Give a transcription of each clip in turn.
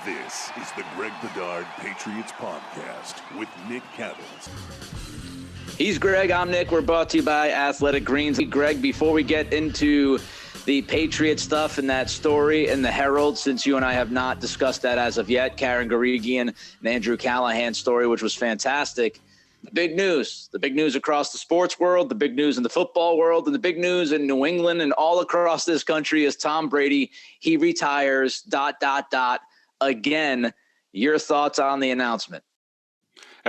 This is the Greg Bedard Patriots Podcast with Nick Cattles. He's Greg, I'm Nick. We're brought to you by Athletic Greens. Greg, before we get into the Patriot stuff and that story in the Herald, since you and I have not discussed that as of yet, Karen Guregian and Andrew Callahan's story, which was fantastic. The big news across the sports world, the big news in the football world, and the big news in New England and all across this country is Tom Brady. He retires, ... Again, your thoughts on the announcement?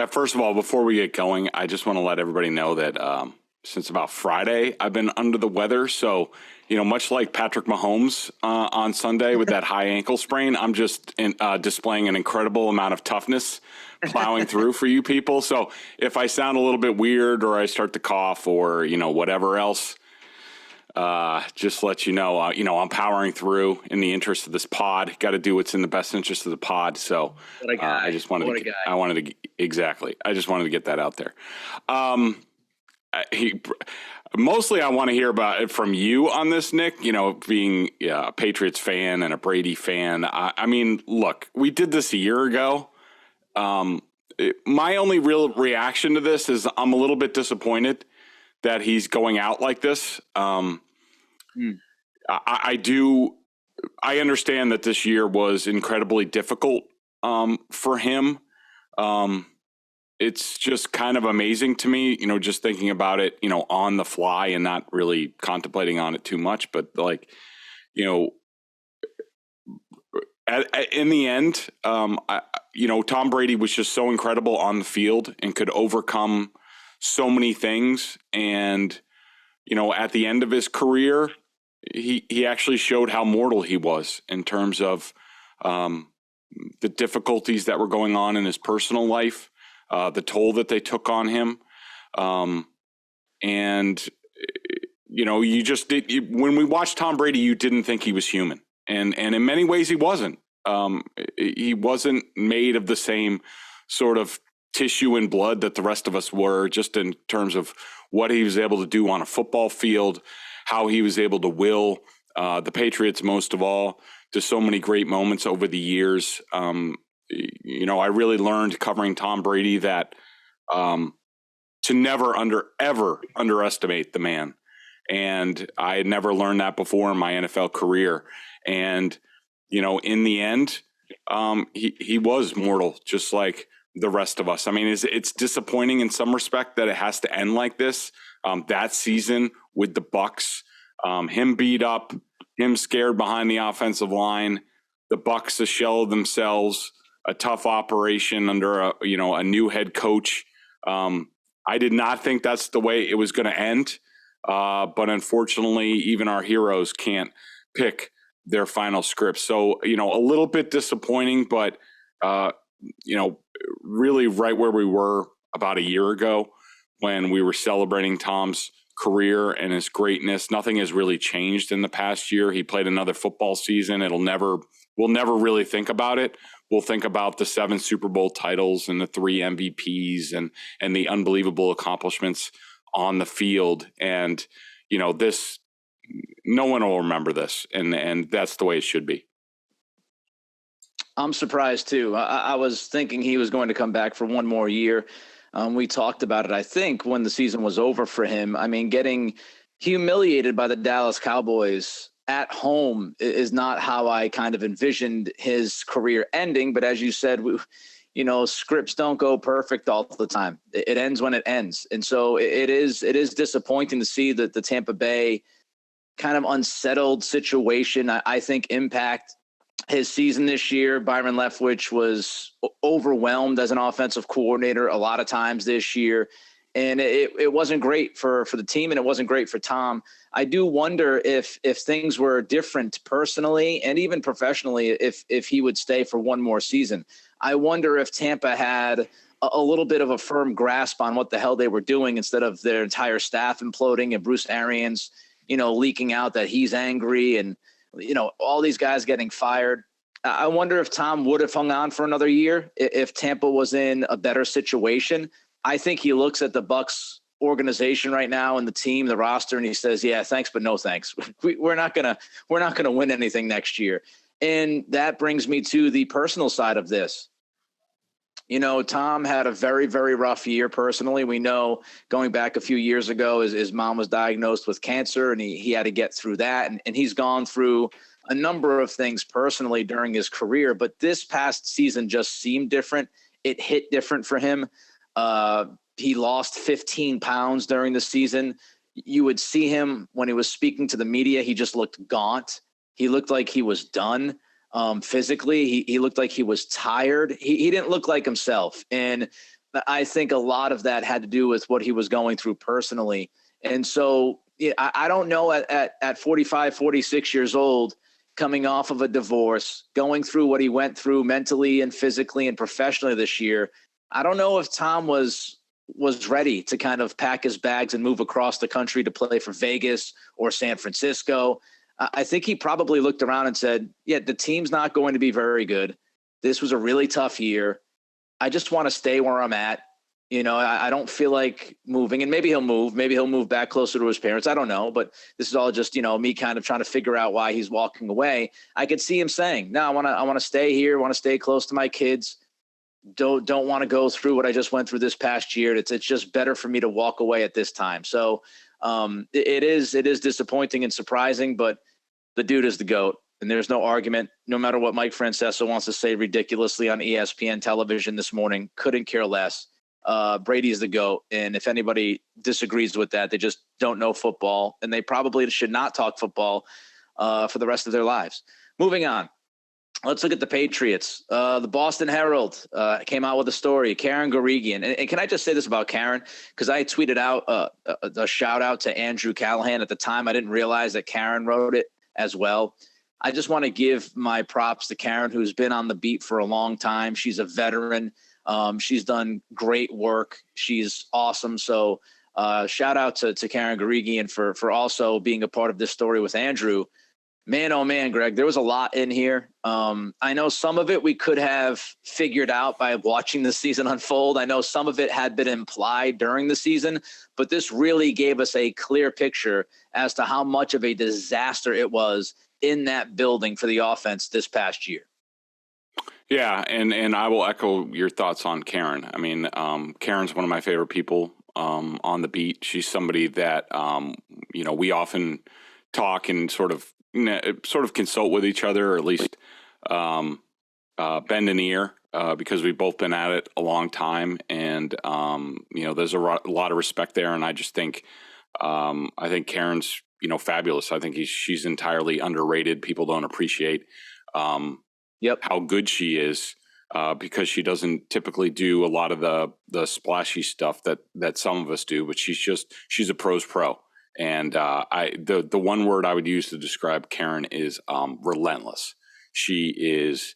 First of all, before we get going, I just want to let everybody know that since about Friday, I've been under the weather. So, much like Patrick Mahomes on Sunday with that high ankle sprain, I'm just displaying an incredible amount of toughness, plowing through for you people. So if I sound a little bit weird or I start to cough or, whatever else, just let you know, I'm powering through in the interest of this pod. Got to do what's in the best interest of the pod. So I just wanted to get that out there. Mostly I want to hear about it from you on this, Nick, being a Patriots fan and a Brady fan. I mean, look, we did this a year ago. My only real reaction to this is I'm a little bit disappointed that he's going out like this. I understand that this year was incredibly difficult for him. It's just kind of amazing to me, just thinking about it, on the fly and not really contemplating on it too much. But in the end, Tom Brady was just so incredible on the field and could overcome so many things. And, at the end of his career, he actually showed how mortal he was in terms of the difficulties that were going on in his personal life. The toll that they took on him. And, you just did, when we watched Tom Brady, you didn't think he was human. And in many ways he wasn't. He wasn't made of the same sort of tissue and blood that the rest of us were, just in terms of what he was able to do on a football field, how he was able to will the Patriots, most of all, to so many great moments over the years. I really learned covering Tom Brady that to never ever underestimate the man. And I had never learned that before in my NFL career. And, in the end, he was mortal, just like the rest of us. I mean, it's disappointing in some respect that it has to end like this. That season with the Bucs, him beat up, him scared behind the offensive line, the Bucs a shell of themselves, a tough operation under a new head coach. I did not think that's the way it was going to end. But unfortunately, even our heroes can't pick their final script. So, a little bit disappointing, but, really right where we were about a year ago when we were celebrating Tom's career and his greatness. Nothing has really changed in the past year. He played another football season. We'll never really think about it. We'll think about the 7 Super Bowl titles and the 3 MVPs and the unbelievable accomplishments on the field. And, this, no one will remember this. And that's the way it should be. I'm surprised too. I was thinking he was going to come back for one more year. We talked about it, I think, when the season was over for him. I mean, getting humiliated by the Dallas Cowboys at home is not how I kind of envisioned his career ending. But as you said, scripts don't go perfect all the time. It ends when it ends. And so it is disappointing to see that the Tampa Bay kind of unsettled situation, I think, impact his season this year. Byron Leftwich was overwhelmed as an offensive coordinator a lot of times this year. And it wasn't great for the team, and it wasn't great for Tom. I do wonder if things were different personally and even professionally, if he would stay for one more season. I wonder if Tampa had a little bit of a firm grasp on what the hell they were doing instead of their entire staff imploding and Bruce Arians, leaking out that he's angry and, all these guys getting fired. I wonder if Tom would have hung on for another year if Tampa was in a better situation. I think he looks at the Bucs organization right now and the team, the roster, and he says, "Yeah, thanks, but no thanks. We're not gonna win anything next year." And that brings me to the personal side of this. You know, Tom had a very, very rough year personally. We know going back a few years ago, his mom was diagnosed with cancer, and he had to get through that. And he's gone through a number of things personally during his career. But this past season just seemed different. It hit different for him. He lost 15 pounds during the season. You would see him when he was speaking to the media. He just looked gaunt. He looked like he was done. Physically, he looked like he was tired. He didn't look like himself. And I think a lot of that had to do with what he was going through personally. And so I don't know at 45, 46 years old, coming off of a divorce, going through what he went through mentally and physically and professionally this year, I don't know if Tom was ready to kind of pack his bags and move across the country to play for Vegas or San Francisco. I think he probably looked around and said, yeah, the team's not going to be very good. This was a really tough year. I just want to stay where I'm at. You know, I don't feel like moving, and maybe he'll move. Maybe he'll move back closer to his parents. I don't know, but this is all just, you know, me kind of trying to figure out why he's walking away. I could see him saying, no, I want to stay here. I want to stay close to my kids. Don't want to go through what I just went through this past year. It's just better for me to walk away at this time. So it is disappointing and surprising, but the dude is the GOAT, and there's no argument. No matter what Mike Francesa wants to say ridiculously on ESPN television this morning, couldn't care less. Brady is the GOAT, and if anybody disagrees with that, they just don't know football, and they probably should not talk football for the rest of their lives. Moving on. Let's look at the Patriots. The Boston Herald came out with a story, Karen Guregian. And can I just say this about Karen? Because I tweeted out a shout out to Andrew Callahan at the time. I didn't realize that Karen wrote it as well. I just want to give my props to Karen, who's been on the beat for a long time. She's a veteran. She's done great work. She's awesome. So shout out to Karen Guregian for also being a part of this story with Andrew. Man, oh man, Greg, there was a lot in here. I know some of it we could have figured out by watching the season unfold. I know some of it had been implied during the season, but this really gave us a clear picture as to how much of a disaster it was in that building for the offense this past year. Yeah, and I will echo your thoughts on Karen. I mean, Karen's one of my favorite people on the beat. She's somebody that, we often talk and sort of consult with each other, or at least bend an ear because we've both been at it a long time. And, there's a lot of respect there. And I just think, I think Karen's, fabulous. I think she's entirely underrated. People don't appreciate how good she is because she doesn't typically do a lot of the splashy stuff that some of us do, but she's a pro's pro. And the one word I would use to describe Karen is relentless. She is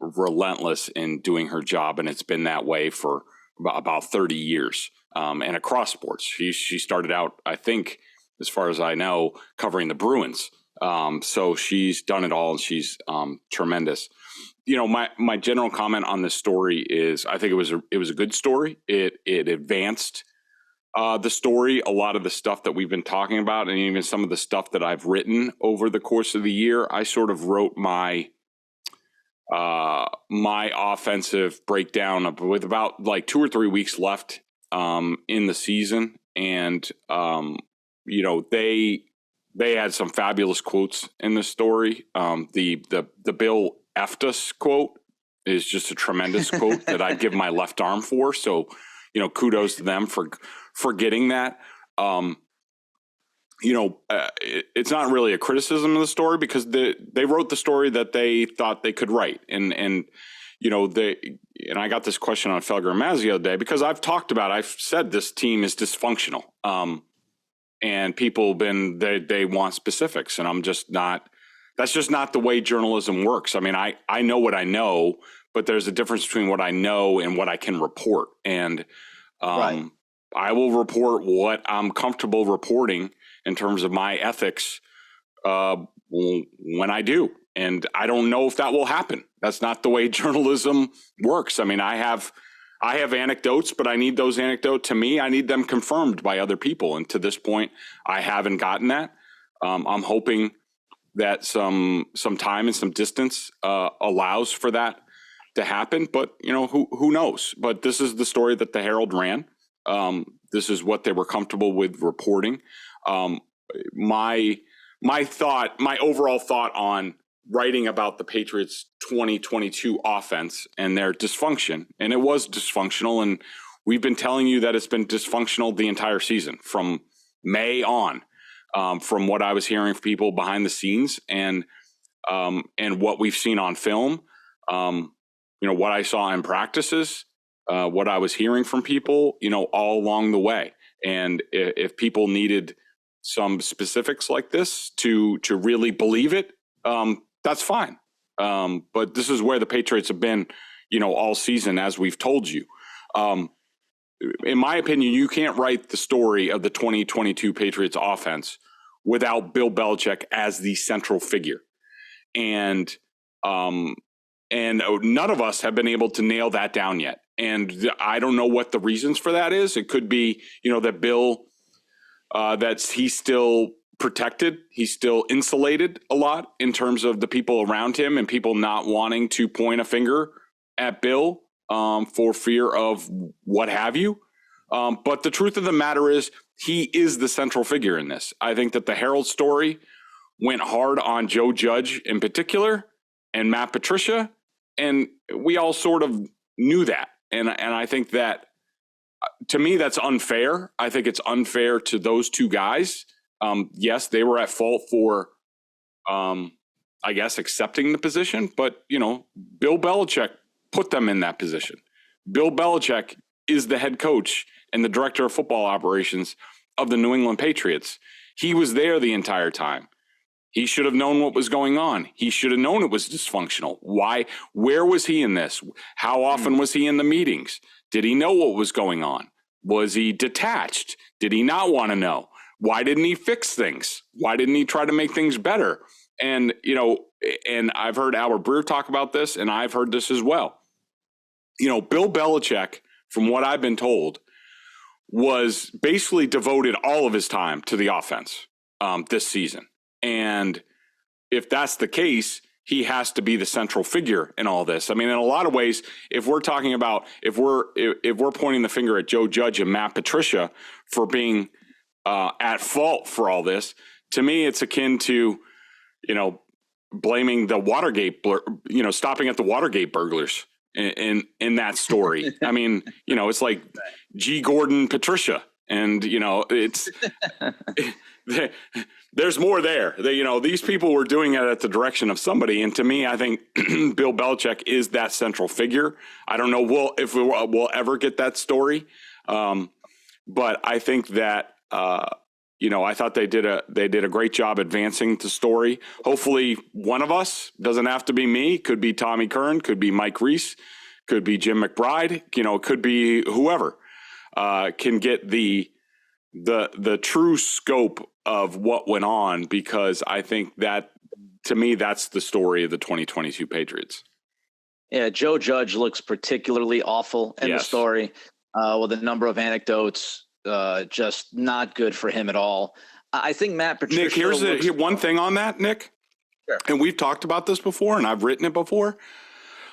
relentless in doing her job, and it's been that way for about 30 years and across sports. She started out, I think, as far as I know, covering the Bruins. So she's done it all, and she's tremendous. My general comment on this story is I think it was a good story. It advanced the story, a lot of the stuff that we've been talking about, and even some of the stuff that I've written over the course of the year. I sort of wrote my offensive breakdown with about like 2 or 3 weeks left in the season, and they had some fabulous quotes in the story. The Bill effed us quote is just a tremendous quote that I'd give my left arm for. So, kudos to them for getting that. It's not really a criticism of the story because they wrote the story that they thought they could write. And I got this question on Felger and Maz the other day because I've said this team is dysfunctional. And people they want specifics, and I'm just not. That's just not the way journalism works. I mean, I know what I know, but there's a difference between what I know and what I can report. And right. I will report what I'm comfortable reporting in terms of my ethics when I do. And I don't know if that will happen. That's not the way journalism works. I mean, I have anecdotes, but I need those anecdotes. To me, I need them confirmed by other people. And to this point, I haven't gotten that. I'm hoping that some time and some distance allows for that to happen. But, who knows? But this is the story that the Herald ran. This is what they were comfortable with reporting. My overall thought on writing about the Patriots 2022 offense and their dysfunction, and it was dysfunctional, and we've been telling you that it's been dysfunctional the entire season from May on, from what I was hearing from people behind the scenes and what we've seen on film, what I saw in practices, what I was hearing from people, all along the way. And if people needed some specifics like this to really believe it, that's fine. But this is where the Patriots have been, all season, as we've told you. In my opinion, you can't write the story of the 2022 Patriots offense without Bill Belichick as the central figure. And none of us have been able to nail that down yet. And I don't know what the reasons for that is. It could be, that Bill, he's still protected. He's still insulated a lot in terms of the people around him and people not wanting to point a finger at Bill for fear of what have you. But the truth of the matter is he is the central figure in this. I think that the Herald story went hard on Joe Judge in particular and Matt Patricia. And we all sort of knew that. And I think that, to me, that's unfair. I think it's unfair to those two guys. Yes, they were at fault for, I guess, accepting the position. But, Bill Belichick put them in that position. Bill Belichick is the head coach and the director of football operations of the New England Patriots. He was there the entire time. He should have known what was going on. He should have known it was dysfunctional. Why? Where was he in this? How often was he in the meetings? Did he know what was going on? Was he detached? Did he not want to know? Why didn't he fix things? Why didn't he try to make things better? And, and I've heard Albert Breer talk about this, and I've heard this as well. Bill Belichick, from what I've been told, was basically devoted all of his time to the offense this season. And if that's the case, he has to be the central figure in all this. I mean, in a lot of ways, if we're talking about, if we're pointing the finger at Joe Judge and Matt Patricia for being at fault for all this, to me, it's akin to, blaming the Watergate, stopping at the Watergate burglars in that story. I mean, it's like G. Gordon Patricia, and it's there's more there. These people were doing it at the direction of somebody, and to me, I think Bill Belichick is that central figure. I don't know if we'll ever get that story, but I think that I thought they did a great job advancing the story. Hopefully, one of us, doesn't have to be me, could be Tommy Kern, could be Mike Reese, could be Jim McBride, could be whoever, can get the true scope of what went on, because I think that, to me, that's the story of the 2022 Patriots. Yeah, Joe Judge looks particularly awful in the story, with a number of anecdotes, just not good for him at all. I think Matt Patricia. Nick, here's one thing on that, Nick. Sure. And we've talked about this before, and I've written it before.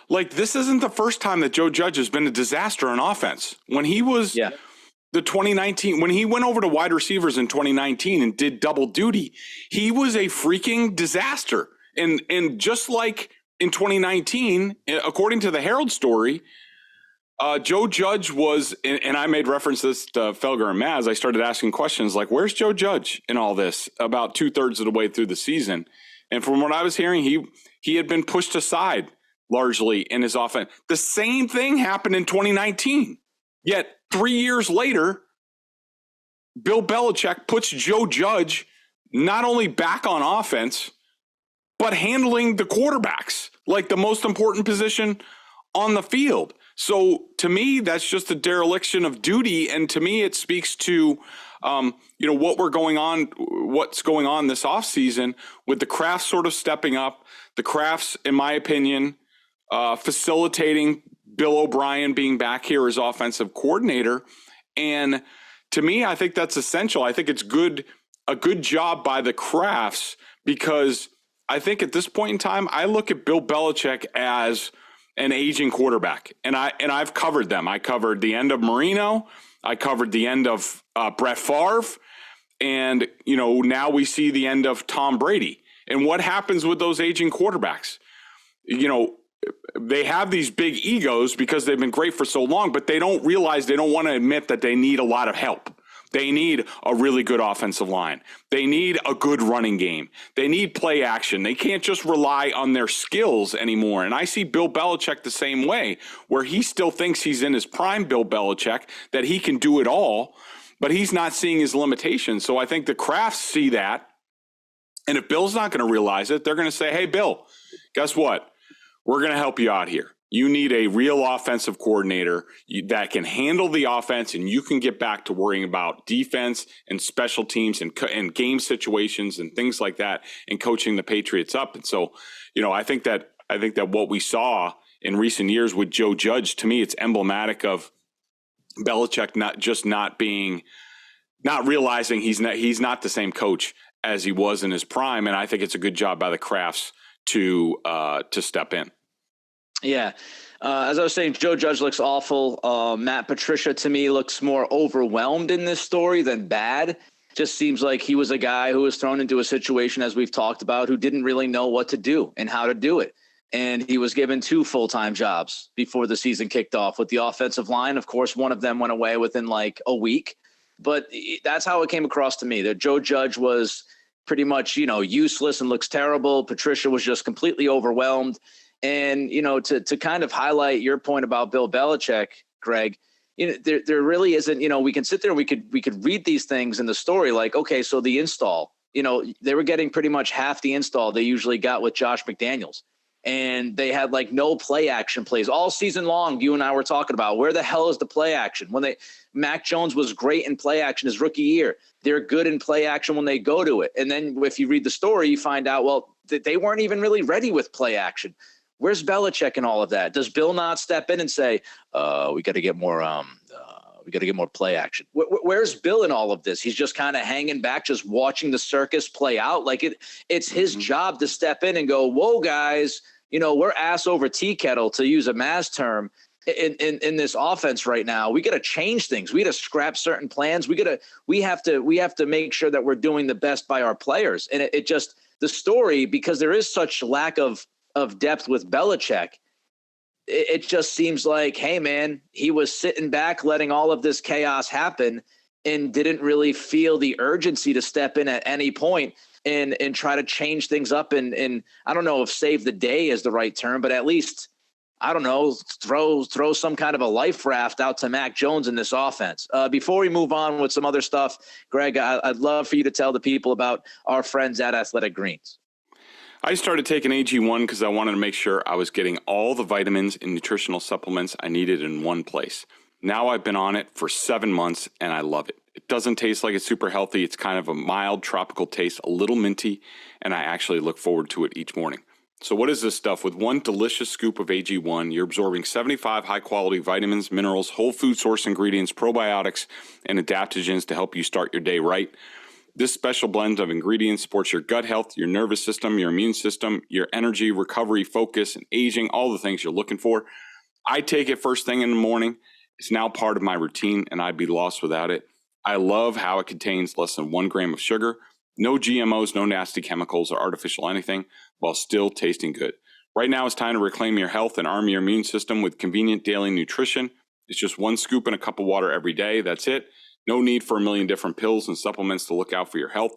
Like, this isn't the first time that Joe Judge has been a disaster on offense. When he was the 2019, when he went over to wide receivers in 2019 and did double duty, he was a freaking disaster. And just like in 2019, according to the Herald story, Joe Judge was, and I made reference to this to Felger and Maz. I started asking questions like, where's Joe Judge in all this about 2/3 of the way through the season? And from what I was hearing, he had been pushed aside largely in his offense. The same thing happened in 2019. Yet 3 years later, Bill Belichick puts Joe Judge not only back on offense, but handling the quarterbacks, like the most important position on the field. So to me, that's just a dereliction of duty. And to me, it speaks to, what's going on this offseason with the Crafts sort of stepping up, the Crafts, in my opinion, facilitating Bill O'Brien being back here as offensive coordinator. And to me, I think that's essential. I think it's a good job by the Crafts, because I think at this point in time, I look at Bill Belichick as an aging quarterback, and I've covered them. I covered the end of Marino. I covered the end of Brett Favre, and now we see the end of Tom Brady. And what happens with those aging quarterbacks? They have these big egos because they've been great for so long, but they don't realize, they don't want to admit that they need a lot of help. They need a really good offensive line. They need a good running game. They need play action. They can't just rely on their skills anymore. And I see Bill Belichick the same way, where he still thinks he's in his prime, Bill Belichick, that he can do it all, but he's not seeing his limitations. So I think the Crafts see that. And if Bill's not going to realize it, they're going to say, hey, Bill, guess what? We're going to help you out here. You need a real offensive coordinator that can handle the offense, and you can get back to worrying about defense and special teams and game situations and things like that, and coaching the Patriots up. And so, I think that what we saw in recent years with Joe Judge, to me, it's emblematic of Belichick not realizing he's not the same coach as he was in his prime. And I think it's a good job by the Crafts to step in. Yeah. As I was saying, Joe Judge looks awful. Matt Patricia, to me, looks more overwhelmed in this story than bad. Just seems like he was a guy who was thrown into a situation, as we've talked about, who didn't really know what to do and how to do it. And he was given 2 full-time jobs before the season kicked off with the offensive line. Of course, one of them went away within like a week. But that's how it came across to me, that Joe Judge was pretty much, useless and looks terrible. Patricia was just completely overwhelmed. And, to kind of highlight your point about Bill Belichick, Greg, there really isn't, we can sit there, we could read these things in the story like, okay, so the install, they were getting pretty much half the install they usually got with Josh McDaniels. And they had like no play action plays all season long. You and I were talking about, where the hell is the play action? Mac Jones was great in play action his rookie year. They're good in play action when they go to it. And then if you read the story, you find out, well, they weren't even really ready with play action. Where's Belichick in all of that? Does Bill not step in and say, we got to get more play action? Where's Bill in all of this? He's just kind of hanging back, just watching the circus play out. Like it's his job to step in and go, whoa, guys, we're ass over tea kettle, to use a Maz term, in this offense right now. We got to change things. We got to scrap certain plans. We have to make sure that we're doing the best by our players. And it just, the story, because there is such lack of depth with Belichick, it just seems like, hey man, he was sitting back, letting all of this chaos happen, and didn't really feel the urgency to step in at any point and try to change things up. And I don't know if save the day is the right term, but at least, I don't know, throw some kind of a life raft out to Mac Jones in this offense. Before we move on with some other stuff, Greg, I'd love for you to tell the people about our friends at Athletic Greens. I started taking AG1 because I wanted to make sure I was getting all the vitamins and nutritional supplements I needed in one place. Now I've been on it for 7 months and I love it. It doesn't taste like it's super healthy. It's kind of a mild tropical taste, a little minty, and I actually look forward to it each morning. So what is this stuff? With one delicious scoop of AG1, you're absorbing 75 high-quality vitamins, minerals, whole food source ingredients, probiotics, and adaptogens to help you start your day right. This special blend of ingredients supports your gut health, your nervous system, your immune system, your energy, recovery, focus, and aging, all the things you're looking for. I take it first thing in the morning. It's now part of my routine, and I'd be lost without it. I love how it contains less than 1 gram of sugar, no GMOs, no nasty chemicals or artificial anything, while still tasting good. Right now, it's time to reclaim your health and arm your immune system with convenient daily nutrition. It's just 1 scoop in a cup of water every day. That's it. No need for a million different pills and supplements to look out for your health.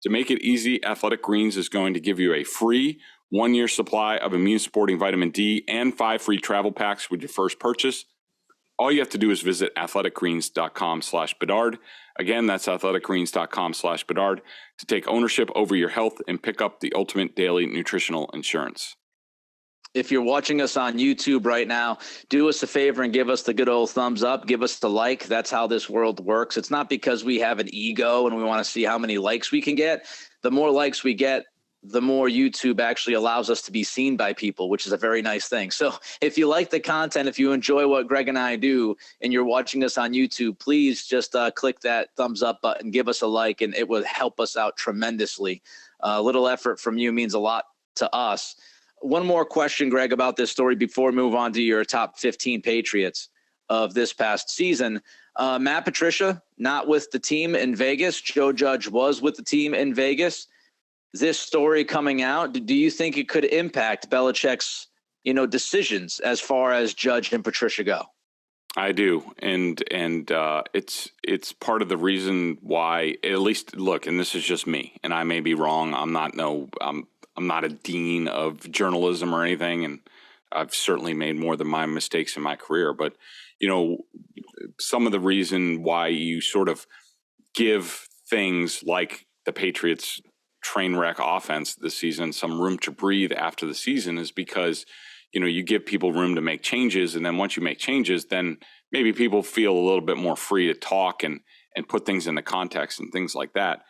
To make it easy, Athletic Greens is going to give you a free 1-year supply of immune-supporting vitamin D and 5 free travel packs with your first purchase. All you have to do is visit athleticgreens.com/Bedard. Again, that's athleticgreens.com/Bedard to take ownership over your health and pick up the ultimate daily nutritional insurance. If you're watching us on YouTube right now, do us a favor and give us the good old thumbs up. Give us the like. That's how this world works. It's not because we have an ego and we want to see how many likes we can get. The more likes we get, the more YouTube actually allows us to be seen by people, which is a very nice thing. So if you like the content, if you enjoy what Greg and I do, and you're watching us on YouTube, please just click that thumbs up button, give us a like, and it will help us out tremendously. A little effort from you means a lot to us. One more question, Greg, about this story before we move on to your top 15 Patriots of this past season. Matt Patricia, not with the team in Vegas. Joe Judge was with the team in Vegas. This story coming out, do you think it could impact Belichick's, decisions as far as Judge and Patricia go? I do, and it's part of the reason why. At least, look, and this is just me, and I may be wrong. I'm not a dean of journalism or anything, and I've certainly made more than my mistakes in my career. But some of the reason why you sort of give things like the Patriots train wreck offense this season some room to breathe after the season is because, you give people room to make changes. And then once you make changes, then maybe people feel a little bit more free to talk and put things into context and things like that.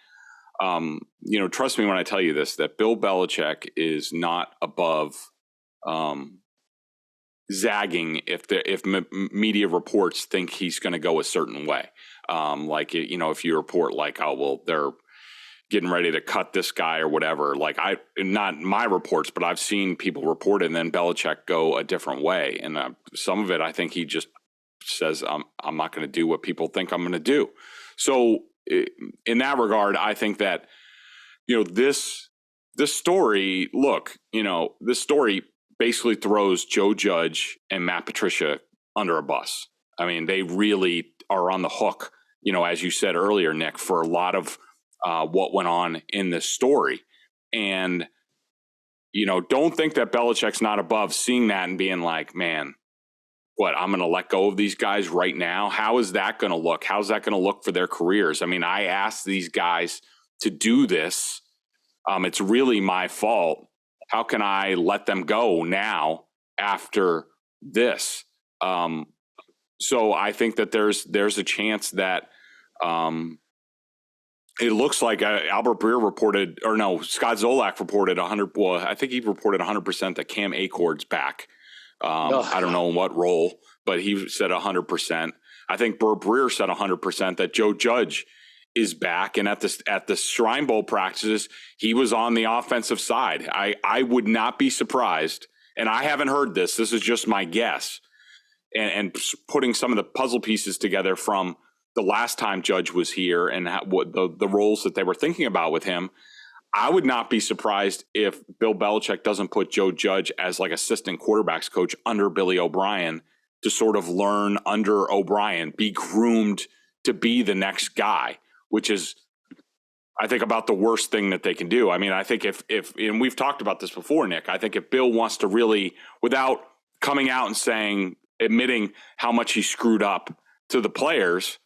Trust me when I tell you this, that Bill Belichick is not above zagging if media reports think he's going to go a certain way. If you report like, oh, well, they're getting ready to cut this guy or whatever, not my reports, but I've seen people report it and then Belichick go a different way. And some of it, I think he just says, I'm not going to do what people think I'm going to do. So in that regard, I think that, this story, this story basically throws Joe Judge and Matt Patricia under a bus. I mean, they really are on the hook, as you said earlier, Nick, for a lot of what went on in this story. And, don't think that Belichick's not above seeing that and being like, man, what, I'm going to let go of these guys right now? How is that going to look? How's that going to look for their careers? I mean, I asked these guys to do this. It's really my fault. How can I let them go now after this? So I think that there's a chance that it looks like Albert Breer reported, or no, Scott Zolak reported 100. Well, I think he reported 100% that Cam Akord's back. I don't know in what role, but he said 100%. I think Burr Breer said 100% that Joe Judge is back. And at the Shrine Bowl practices, he was on the offensive side. I would not be surprised, and I haven't heard this. This is just my guess, and putting some of the puzzle pieces together from the last time Judge was here and what the roles that they were thinking about with him. I would not be surprised if Bill Belichick doesn't put Joe Judge as like assistant quarterbacks coach under Billy O'Brien to sort of learn under O'Brien, be groomed to be the next guy, which is, I think, about the worst thing that they can do. I mean, I think if and we've talked about this before, Nick, I think if Bill wants to really, without coming out and admitting how much he screwed up to the players,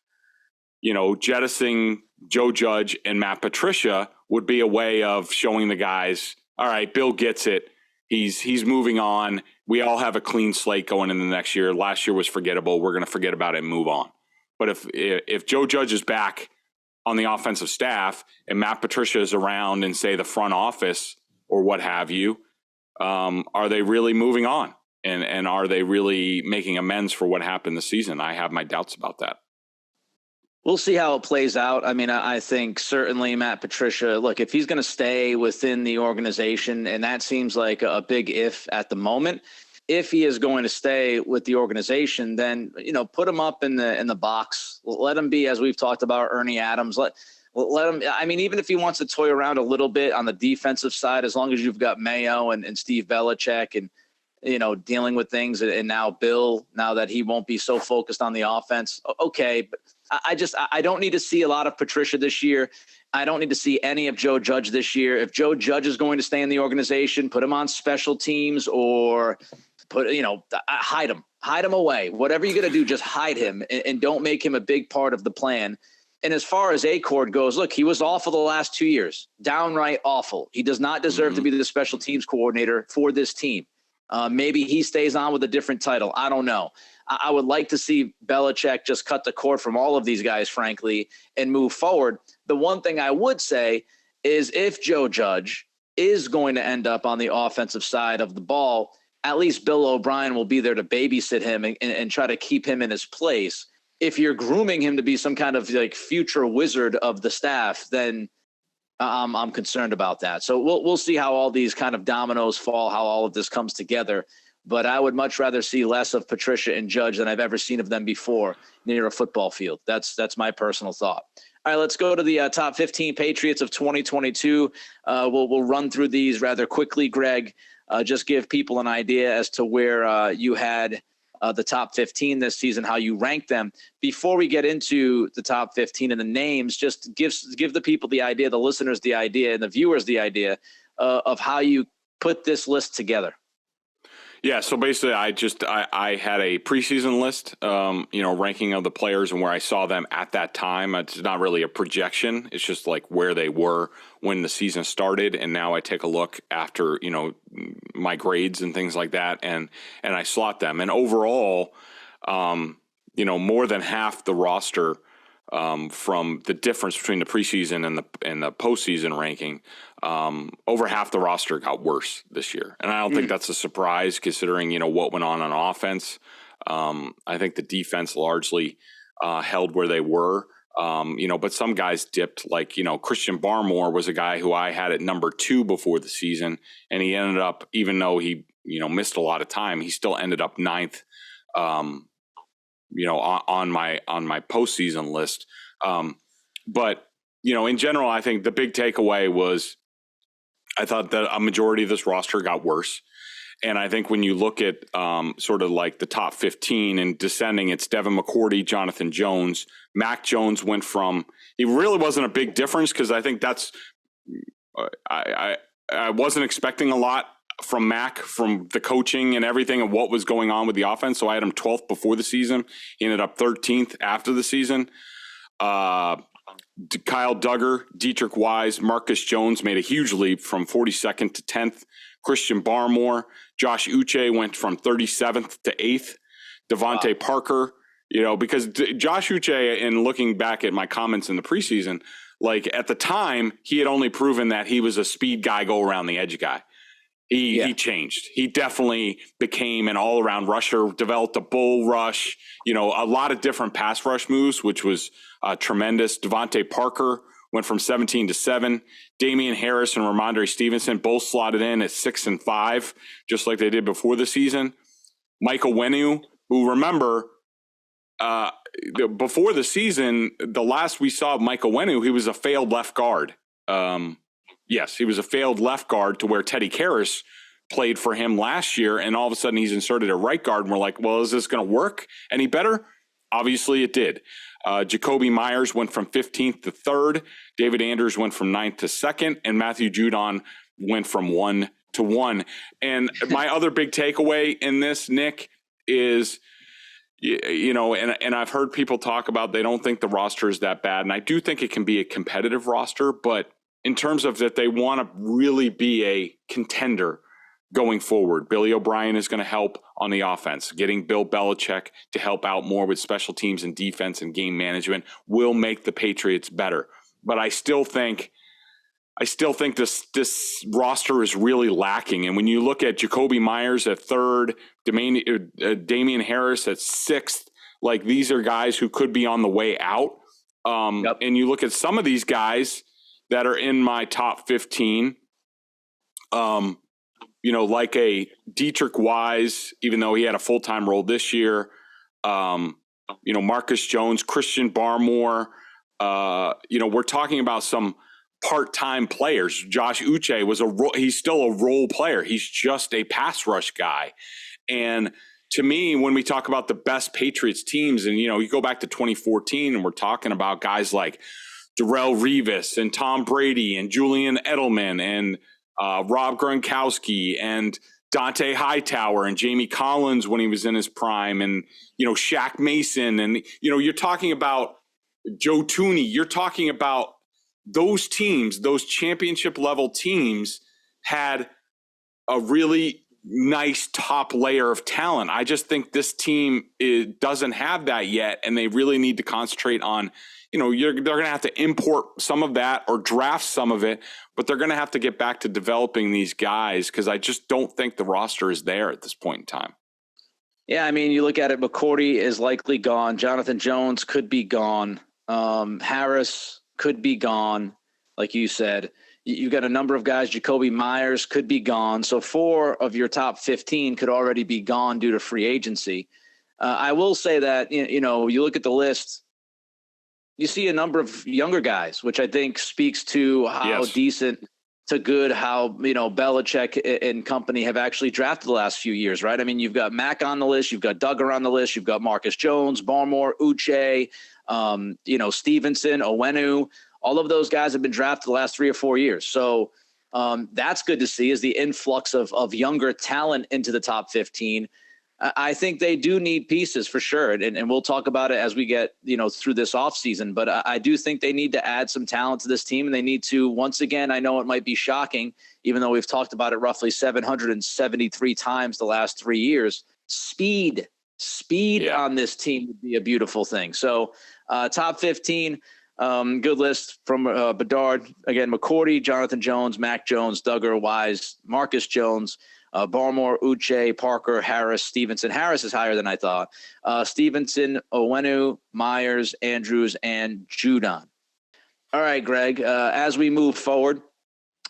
jettisoning Joe Judge and Matt Patricia would be a way of showing the guys, all right, Bill gets it. He's moving on. We all have a clean slate going into the next year. Last year was forgettable. We're going to forget about it and move on. But if Joe Judge is back on the offensive staff and Matt Patricia is around in, say, the front office or what have you, are they really moving on? And are they really making amends for what happened this season? I have my doubts about that. We'll see how it plays out. I mean, I think certainly Matt Patricia, look, if he's going to stay within the organization, and that seems like a big if at the moment, if he is going to stay with the organization, then, put him up in the box. Let him be, as we've talked about, Ernie Adams. Let him, I mean, even if he wants to toy around a little bit on the defensive side, as long as you've got Mayo and Steve Belichick and, dealing with things, and now Bill, now that he won't be so focused on the offense. Okay. But I don't need to see a lot of Patricia this year. I don't need to see any of Joe Judge this year. If Joe Judge is going to stay in the organization, put him on special teams or hide him away. Whatever you're going to do, just hide him and don't make him a big part of the plan. And as far as Akord goes, look, he was awful the last 2 years, downright awful. He does not deserve to be the special teams coordinator for this team. Maybe he stays on with a different title. I don't know. I would like to see Belichick just cut the cord from all of these guys, frankly, and move forward. The one thing I would say is if Joe Judge is going to end up on the offensive side of the ball, at least Bill O'Brien will be there to babysit him and try to keep him in his place. If you're grooming him to be some kind of like future wizard of the staff, then I'm concerned about that. So we'll see how all these kind of dominoes fall, how all of this comes together. But I would much rather see less of Patricia and Judge than I've ever seen of them before near a football field. That's my personal thought. All right, let's go to the top 15 Patriots of 2022. We'll run through these rather quickly, Greg. Just give people an idea as to where you had the top 15 this season, how you rank them. Before we get into the top 15 and the names, just give the people the idea, the listeners the idea, and the viewers the idea of how you put this list together. Yeah, so basically I had a preseason list, ranking of the players and where I saw them at that time. It's not really a projection. It's just like where they were when the season started. And now I take a look after, my grades and things like that, and I slot them. And overall, more than half the roster from the difference between the preseason and the postseason ranking, over half the roster got worse this year. And I don't think that's a surprise considering, what went on offense. I think the defense largely held where they were, but some guys dipped, like, Christian Barmore was a guy who I had at number 2 before the season. And he ended up, even though he, missed a lot of time, he still ended up 9th, on my postseason list. But in general, I think the big takeaway was I thought that a majority of this roster got worse. And I think when you look at sort of like the top 15 and descending, it's Devin McCourty, Jonathan Jones. Mac Jones went from, he really wasn't a big difference because I think that's, I wasn't expecting a lot from Mac, from the coaching and everything and what was going on with the offense. So I had him 12th before the season. He ended up 13th after the season. Kyle Duggar, Dietrich Wise, Marcus Jones made a huge leap from 42nd to 10th. Christian Barmore, Josh Uche went from 37th to 8th. Devontae Parker, because Josh Uche, in looking back at my comments in the preseason, like at the time, he had only proven that he was a speed guy, go around the edge guy. He changed. He definitely became an all-around rusher, developed a bull rush, a lot of different pass rush moves, which was tremendous. Devontae Parker went from 17 to 7. Damian Harris and Ramondre Stevenson both slotted in at 6 and 5, just like they did before the season. Michael Wenu, who, remember, before the season, the last we saw of Michael Wenu, he was a failed left guard. Yes, he was a failed left guard to where Teddy Karras played for him last year, and all of a sudden he's inserted at right guard, and we're like, well, is this going to work any better? Obviously it did. Jacoby Myers went from 15th to 3rd. David Andrews went from 9th to 2nd, and Matthew Judon went from 1 to 1. And my other big takeaway in this, Nick, is, and I've heard people talk about they don't think the roster is that bad, and I do think it can be a competitive roster, but in terms of that they want to really be a contender going forward. Billy O'Brien is going to help on the offense. Getting Bill Belichick to help out more with special teams and defense and game management will make the Patriots better. But I still think this roster is really lacking. And when you look at Jacoby Myers at 3rd, Damian Harris at 6th, like these are guys who could be on the way out. And you look at some of these guys that are in my top 15, like a Dietrich Wise, even though he had a full-time role this year, Marcus Jones, Christian Barmore, we're talking about some part-time players. Josh Uche he's still a role player. He's just a pass rush guy. And to me, when we talk about the best Patriots teams, and, you go back to 2014 and we're talking about guys like Darrelle Revis and Tom Brady and Julian Edelman and Rob Gronkowski and Dante Hightower and Jamie Collins when he was in his prime, and, Shaq Mason. And, you're talking about Joe Thuney. You're talking about those teams, those championship level teams had a really nice top layer of talent. I just think this team doesn't have that yet. And they really need to concentrate on, they're going to have to import some of that or draft some of it, but they're going to have to get back to developing these guys because I just don't think the roster is there at this point in time. Yeah, I mean, you look at it, McCourty is likely gone. Jonathan Jones could be gone. Harris could be gone, like you said. You've got a number of guys. Jacoby Myers could be gone. So 4 of your top 15 could already be gone due to free agency. I will say that, you look at the list, you see a number of younger guys, which I think speaks to how decent to good, how, Belichick and company have actually drafted the last few years, right? I mean, you've got Mack on the list, you've got Duggar on the list, you've got Marcus Jones, Barmore, Uche, Stevenson, Owenu. All of those guys have been drafted the last 3 or 4 years. So that's good to see, is the influx of younger talent into the top 15. I think they do need pieces for sure. And we'll talk about it as we get, through this offseason. But I do think they need to add some talent to this team. And they need to, once again, I know it might be shocking, even though we've talked about it roughly 773 times the last 3 years. Speed on this team would be a beautiful thing. So top 15, good list from Bedard. Again, McCourty, Jonathan Jones, Mac Jones, Duggar, Wise, Marcus Jones, Barmore, Uche, Parker, Harris, Stevenson. Harris is higher than I thought. Stevenson, Owenu, Myers, Andrews, and Judon. All right, Greg, as we move forward,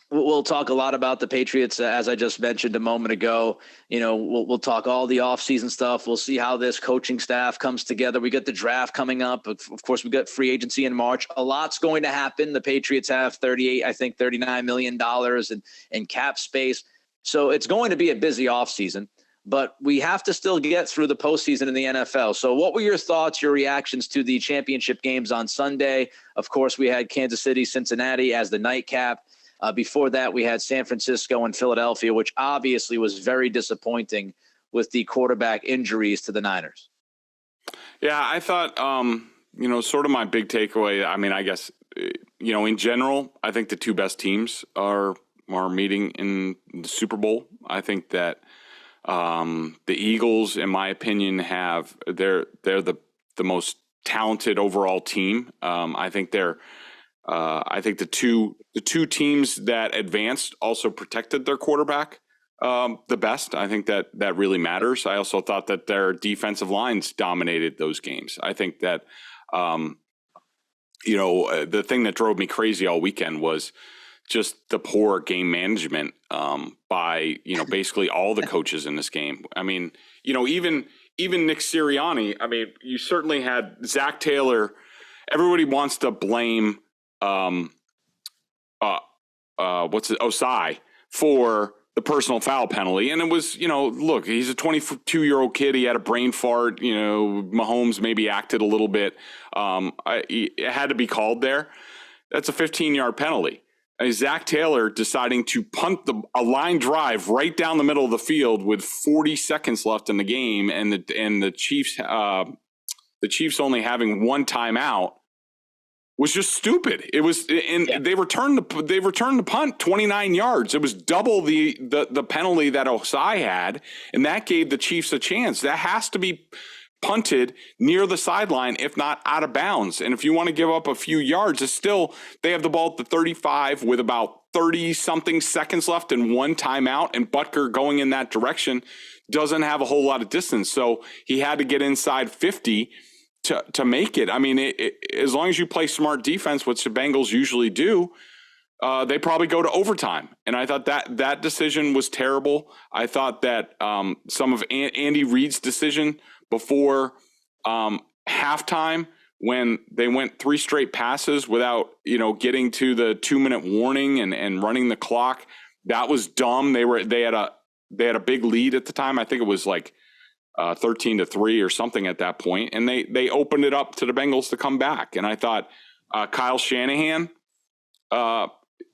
we'll talk a lot about the Patriots, as I just mentioned a moment ago. We'll talk all the offseason stuff. We'll see how this coaching staff comes together. We got the draft coming up. Of course, we got free agency in March. A lot's going to happen. The Patriots have $39 million in cap space. So it's going to be a busy offseason, but we have to still get through the postseason in the NFL. So what were your thoughts, your reactions to the championship games on Sunday? Of course, we had Kansas City, Cincinnati as the nightcap. Before that, we had San Francisco and Philadelphia, which obviously was very disappointing with the quarterback injuries to the Niners. Yeah, I thought, sort of my big takeaway, I mean, I guess, in general, I think the 2 best teams are meeting in the Super Bowl. I think that the Eagles, in my opinion, they're the most talented overall team. I think the two teams that advanced also protected their quarterback the best. I think that really matters. I also thought that their defensive lines dominated those games. I think that the thing that drove me crazy all weekend was just the poor game management by basically all the coaches in this game. I mean, even Nick Sirianni. I mean, you certainly had Zach Taylor. Everybody wants to blame Osai for the personal foul penalty, and it was look, he's a 22-year-old kid. He had a brain fart. Mahomes maybe acted a little bit. It had to be called there. That's a 15-yard penalty. Zach Taylor deciding to punt a line drive right down the middle of the field with 40 seconds left in the game, and the Chiefs only having 1 timeout was just stupid. It was, they returned the punt 29 yards. It was double the penalty that Osai had, and that gave the Chiefs a chance. That has to be punted near the sideline, if not out of bounds. And if you want to give up a few yards, it's still, they have the ball at the 35 with about 30-something seconds left and 1 timeout, and Butker going in that direction doesn't have a whole lot of distance. So he had to get inside 50 to make it. I mean, as long as you play smart defense, which the Bengals usually do, they probably go to overtime. And I thought that decision was terrible. I thought that some of Andy Reid's decision before halftime, when they went 3 straight passes without, getting to the 2-minute warning and running the clock, that was dumb. They had a big lead at the time. I think it was like 13-3 or something at that point, and they opened it up to the Bengals to come back. And I thought Kyle Shanahan,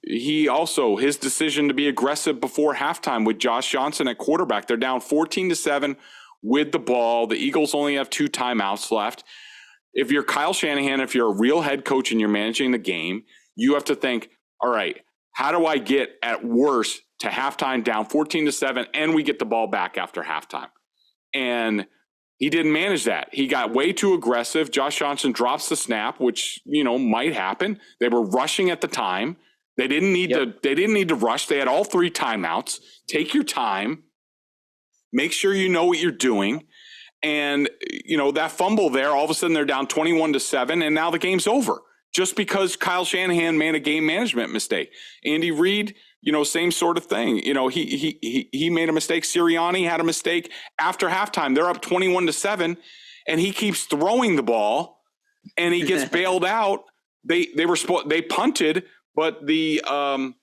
his decision to be aggressive before halftime with Josh Johnson at quarterback. They're down 14-7 with the ball. The Eagles only have 2 timeouts left. If you're Kyle Shanahan, if you're a real head coach and you're managing the game, you have to think, all right, how do I get at worst to halftime down 14-7 and we get the ball back after halftime? And He didn't manage that. He got way too aggressive. Josh Johnson drops the snap, which, might happen. They were rushing at the time. They didn't need to rush. They had all 3 timeouts. Take your time. Make sure you know what you're doing. And, that fumble there, all of a sudden they're down 21-7, and now the game's over just because Kyle Shanahan made a game management mistake. Andy Reid, same sort of thing. He made a mistake. Sirianni had a mistake after halftime. They're up 21-7, and he keeps throwing the ball, and he gets bailed out. They punted, but not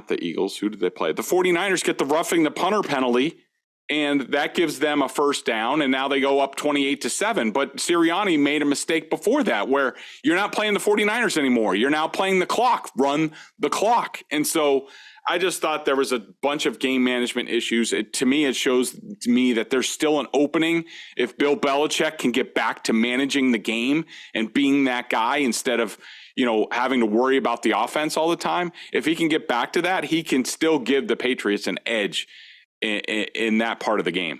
the Eagles. Who did they play? The 49ers get the roughing the punter penalty, and that gives them a first down, and now they go up 28-7. But Sirianni made a mistake before that where you're not playing the 49ers anymore. You're now playing the clock. Run the clock. And so I just thought there was a bunch of game management issues. To me, it shows to me that there's still an opening if Bill Belichick can get back to managing the game and being that guy instead of having to worry about the offense all the time. If he can get back to that, he can still give the Patriots an edge in that part of the game.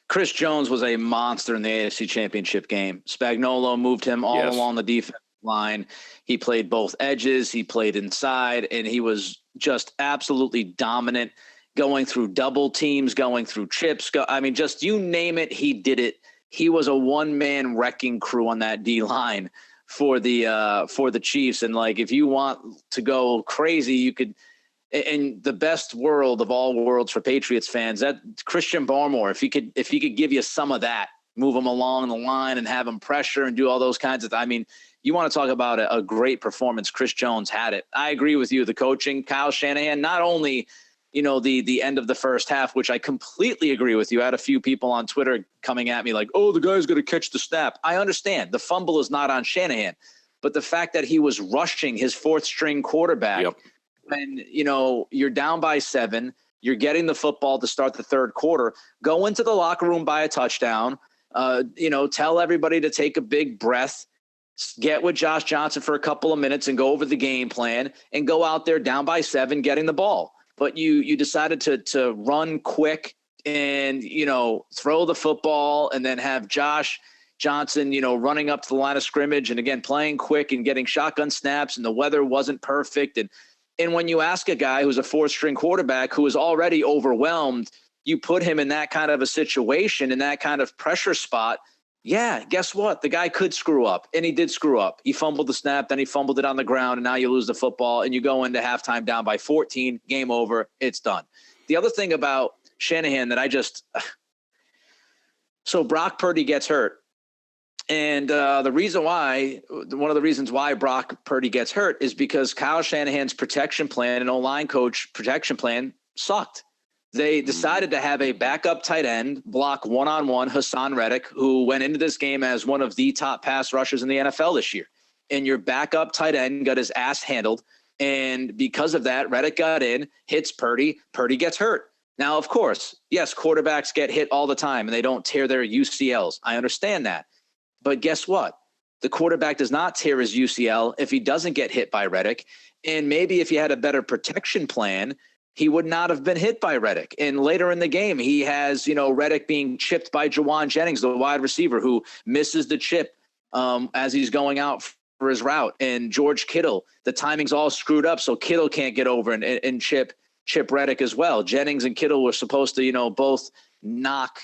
Chris Jones was a monster in the AFC Championship game. Spagnuolo moved him all along the defensive line. He played both edges. He played inside, and he was just absolutely dominant, going through double teams, going through chips. Just you name it, he did it. He was a one-man wrecking crew on that D-line for the Chiefs. And if you want to go crazy, you could. In the best world of all worlds for Patriots fans, that Christian Barmore, if he could give you some of that, move him along the line and have him pressure and do all those kinds of you want to talk about a great performance. Chris Jones had it. I agree with you. The coaching, Kyle Shanahan, not only, the end of the first half, which I completely agree with you. I had a few people on Twitter coming at me like, oh, the guy's going to catch the snap. I understand the fumble is not on Shanahan, but the fact that he was rushing his 4th string quarterback. Yep. When, you're down by 7, you're getting the football to start the 3rd quarter, go into the locker room by a touchdown, tell everybody to take a big breath, get with Josh Johnson for a couple of minutes and go over the game plan and go out there down by 7, getting the ball. But you decided to run quick and, throw the football and then have Josh Johnson, running up to the line of scrimmage and again, playing quick and getting shotgun snaps, and the weather wasn't perfect. And when you ask a guy who's a 4th string quarterback who is already overwhelmed, you put him in that kind of a situation, in that kind of pressure spot. Yeah, guess what? The guy could screw up, and he did screw up. He fumbled the snap, then he fumbled it on the ground, and now you lose the football, and you go into halftime down by 14, game over, it's done. The other thing about Shanahan that so Brock Purdy gets hurt. And one of the reasons why Brock Purdy gets hurt is because Kyle Shanahan's protection plan and O-line coach protection plan sucked. They decided to have a backup tight end block one-on-one Hassan Reddick, who went into this game as one of the top pass rushers in the NFL this year. And your backup tight end got his ass handled. And because of that, Reddick got in, hits Purdy. Purdy gets hurt. Now, of course, yes, quarterbacks get hit all the time and they don't tear their UCLs. I understand that. But guess what? The quarterback does not tear his UCL if he doesn't get hit by Reddick. And maybe if he had a better protection plan, he would not have been hit by Reddick. And later in the game, he has, Reddick being chipped by Jawan Jennings, the wide receiver, who misses the chip as he's going out for his route. And George Kittle, the timing's all screwed up, so Kittle can't get over and chip Reddick as well. Jennings and Kittle were supposed to, both knock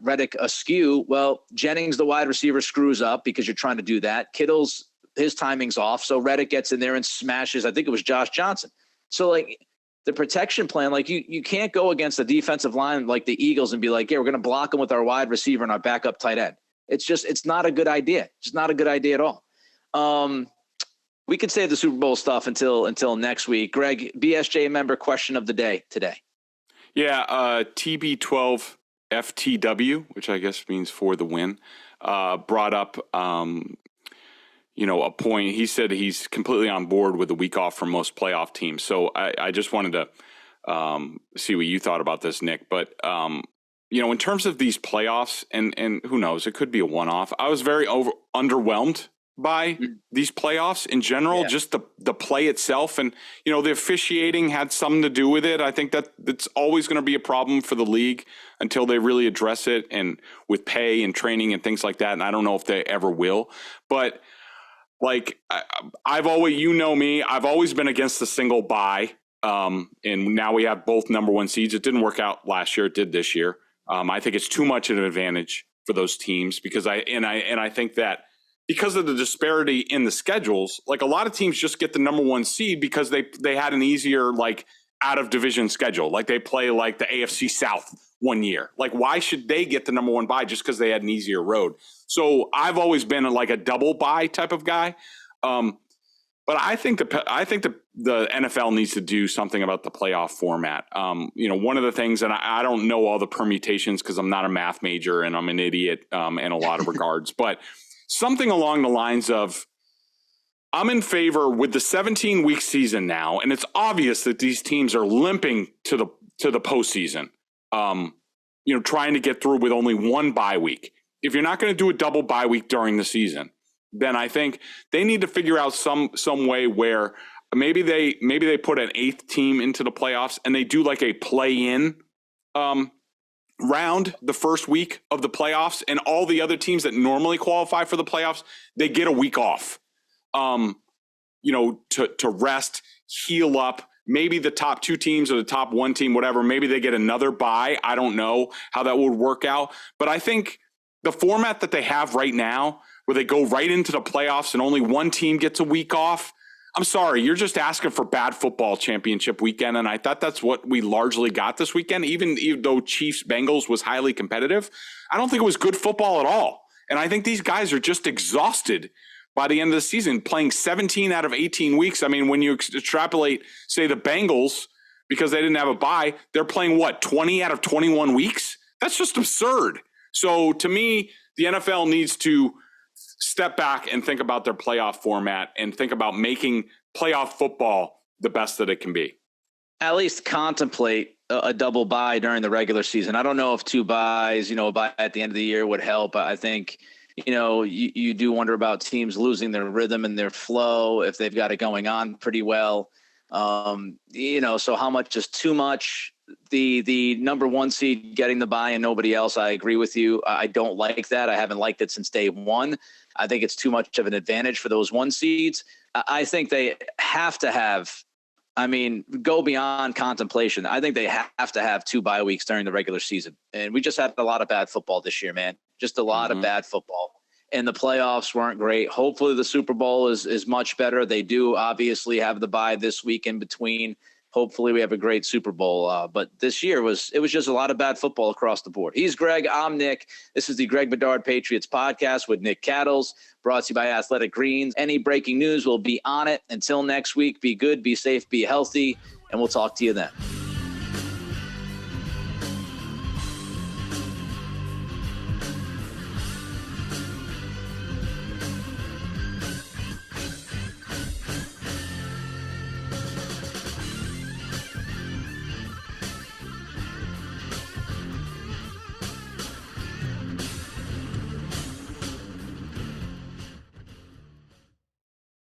Reddick askew. Well, Jennings, the wide receiver, screws up because you're trying to do that. His timing's off, so Reddick gets in there and smashes, I think it was Josh Johnson. So, the protection plan, you can't go against the defensive line like the Eagles and be like, yeah, we're going to block them with our wide receiver and our backup tight end. It's not a good idea. It's not a good idea at all. We could save the Super Bowl stuff until next week. Greg, BSJ member question of the day today. Yeah, TB12 FTW, which I guess means for the win, brought up, a point. He said he's completely on board with the week off for most playoff teams. So I just wanted to see what you thought about this, Nick. But, in terms of these playoffs, and who knows, it could be a one-off. I was very underwhelmed by these playoffs in general, just the play itself. And, you know, the officiating had something to do with it. I think that it's always going to be a problem for the league until they really address it, and with pay and training and things like that. And I don't know if they ever will. But like I've always, you know me, I've always been against the single bye. And now we have both number one seeds. It didn't work out last year. It did this year. I think it's too much of an advantage for those teams because I think that because of the disparity in the schedules, like a lot of teams just get the number one seed because they had an easier, like, out of division schedule. Like they play like the AFC South one year. Like, why should they get the number one bye just because they had an easier road? So I've always been like a double bye type of guy. But I think the NFL needs to do something about the playoff format. You know, one of the things, and I don't know all the permutations because I'm not a math major and I'm an idiot in a lot of regards, but something along the lines of, I'm in favor with the 17-week season now, and it's obvious that these teams are limping to the postseason. You know, trying to get through with only one bye week. If you're not going to do a double bye week during the season, then I think they need to figure out some way where maybe they put an 8th team into the playoffs and they do like a play-in round the first week of the playoffs, and all the other teams that normally qualify for the playoffs, they get a week off, you know, to rest, heal up. Maybe the top 2 teams or the top 1 team, whatever, maybe they get another bye. I don't know how that would work out. But I think the format that they have right now, where they go right into the playoffs and only one team gets a week off, I'm sorry, you're just asking for bad football championship weekend. And I thought that's what we largely got this weekend, even though Chiefs-Bengals was highly competitive. I don't think it was good football at all. And I think these guys are just exhausted by the end of the season, playing 17 out of 18 weeks. I mean, when you extrapolate, say, the Bengals, because they didn't have a bye, they're playing, 20 out of 21 weeks? That's just absurd. So to me, the NFL needs to step back and think about their playoff format and think about making playoff football the best that it can be. At least contemplate a double bye during the regular season. I don't know if 2 byes, a bye at the end of the year would help. I think, you do wonder about teams losing their rhythm and their flow if they've got it going on pretty well. So how much is too much? The number 1 seed getting the bye and nobody else, I agree with you. I don't like that. I haven't liked it since day 1. I think it's too much of an advantage for those 1 seeds. I think they have to have, go beyond contemplation. I think they have to have 2 bye weeks during the regular season. And we just had a lot of bad football this year, man. Just a lot of bad football. And the playoffs weren't great. Hopefully the Super Bowl is much better. They do obviously have the bye this week in between. Hopefully we have a great Super Bowl. But this year was just a lot of bad football across the board. He's Greg. I'm Nick. This is the Greg Bedard Patriots Podcast with Nick Cattles, brought to you by Athletic Greens. Any breaking news will be on it. Until next week, be good, be safe, be healthy, and we'll talk to you then.